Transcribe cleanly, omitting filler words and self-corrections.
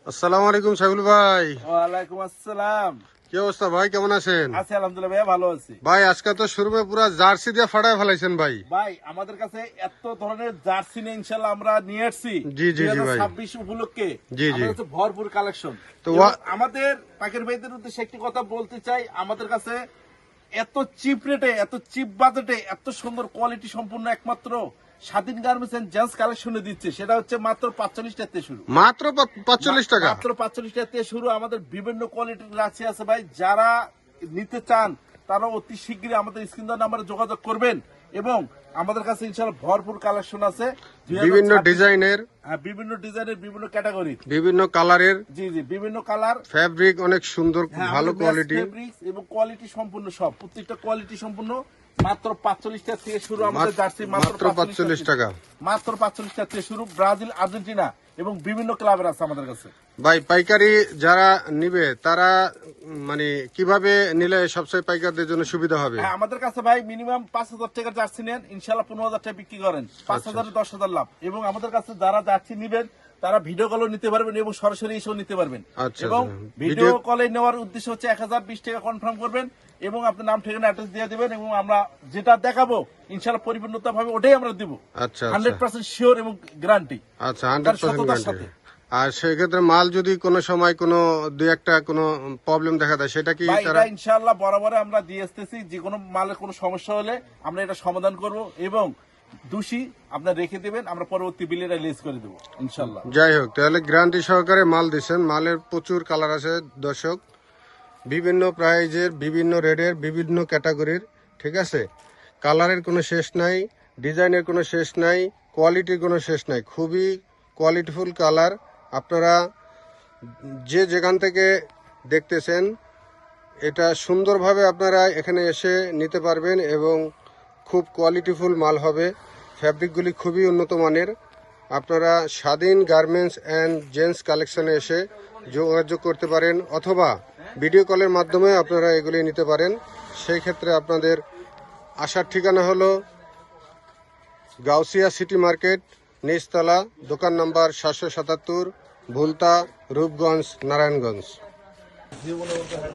আসসালামু আলাইকুম সাইফুল ভাই। ওয়ালাইকুম আসসালাম। কি অবস্থা ভাই, কেমন আছেন? আছি আলহামদুলিল্লাহ ভাইয়া, ভালো আছি। ভাই আজকে তো শোরুমে পুরো জার্সি দিয়ে ফাটায় ফেলাইছেন ভাই। ভাই আমাদের কাছে এত ধরনের জার্সি নিয়ে ইনশাল্লাহ আমরা নিয়ে আসছি। জি জি জি ভাই, 2026 উপলক্ষে জি জি। আমাদের কাছে ভরপুর কালেকশন। তো আমাদের পাকের ভাইদের উদ্দেশ্যে একটি কথা বলতে চাই, আমাদের কাছে এত চিপ রেটে, এত চিপ বাজেটে, এত সুন্দর কোয়ালিটি সম্পূর্ণ একমাত্র স্বাধীন গার্মেন্টস এন্ড জেন্টস কালেকশনে দিচ্ছে। সেটা হচ্ছে মাত্র 45 টাকা থেকে শুরু। মাত্র 45 টাকা? মাত্র 45 টাকা থেকে শুরু। আমাদের বিভিন্ন কোয়ালিটির রাশি আছে ভাই, যারা নিতে চান তারা অতি শীঘ্রই আমাদের স্ক্রিন দেওয়া নাম্বারে যোগাযোগ করবেন। এবং আমাদের কাছে ইনশাআল্লাহ ভরপুর কালেকশন আছে, বিভিন্ন ডিজাইনের, হ্যাঁ বিভিন্ন ডিজাইনের, বিভিন্ন ক্যাটাগরি, বিভিন্ন কালারের। জি জি, বিভিন্ন কালার, ফ্যাব্রিক অনেক সুন্দর, হ্যাঁ, ভালো কোয়ালিটি এবং কোয়ালিটি সম্পূর্ণ, সব প্রত্যেকটা কোয়ালিটি সম্পূর্ণ। মাত্র 45 টাকা থেকে শুরু আমাদের জার্সি, মাত্র 45 টাকা। মাত্র 45 টাকা থেকে শুরু। ব্রাজিল, আর্জেন্টিনা এবং বিভিন্ন ক্লাবের আছে আমাদের কাছে। ভাই পাইকারি যারা নিবে তারা মানে কিভাবে নিলে সবচেয়ে পাইকারদের জন্য সুবিধা হবে? হ্যাঁ, আমাদের কাছে ভাই মিনিমাম 5,000 টাকার জার্সি নেন, ইনশাল্লাহ 15,000 টাকা বিক্রি করেন, 5,000 10,000 লাভ। এবং আমাদের কাছে যারা জার্সি নিবেন তারা ভিডিও কলও নিতে পারবেন এবং সরাসরি এসেও নিতে পারবেন। আচ্ছা, এবং আচ্ছা। ভিডিও কলে নেওয়ার উদ্দেশ্য হচ্ছে 1020 টাকা কনফার্ম করবেন এবং আপনার নাম, ঠিকানা, অ্যাড্রেস দিয়ে দেবেন এবং আমরা যেটা দেখাবো ইনশাল্লাহ পরিপূর্ণতা ভাবে ওটাই আমরা দিব। আচ্ছা, 100% শিওর এবং গ্যারান্টি। আচ্ছা, 100% সততার গ্যারান্টি। সাথে। আর সেক্ষেত্রে মাল যদি কোনো সময় কোনো দুই একটা কোনো প্রবলেম দেখা দেয় সেটা কি ভাই তারা? এটা ইনশাআল্লাহ বরাবর আমরা দিয়ে আসতেছি, যে কোনো মালের কোনো সমস্যা হলে আমরা এটা সমাধান করব এবং দোষী আপনার রেখে দেবেন, আমরা পরবর্তী বিলে রিলিজ করে দেবো ইনশাআল্লাহ। যাই হোক, তাহলে গ্যারান্টি সহকারে মাল দিচ্ছেন। মালের প্রচুর কালার আছে দর্শক, বিভিন্ন প্রাইজের, বিভিন্ন রেটের, বিভিন্ন ক্যাটাগরির, ঠিক আছে? কালারের কোনো শেষ নাই, ডিজাইনের কোনো শেষ নাই, কোয়ালিটির কোনো শেষ নাই। খুবই কোয়ালিটিফুল কালার। আপনারা যে যেখান থেকে দেখতেছেন এটা সুন্দরভাবে আপনারা এখানে এসে নিতে পারবেন এবং খুব কোয়ালিটিফুল মাল হবে। ফ্যাব্রিকগুলি খুবই উন্নত মানের। আপনারা স্বাধীন গার্মেন্টস অ্যান্ড জেন্টস কালেকশনে এসে যোগাযোগ করতে পারেন অথবা ভিডিও কলের মাধ্যমে আপনারা এগুলি নিতে পারেন। সেই ক্ষেত্রে আপনাদের আসার ঠিকানা হলো গাউসিয়া সিটি মার্কেট, নিচতলা, দোকান নাম্বার 777, ভুলতা, রূপগঞ্জ, নারায়ণগঞ্জ।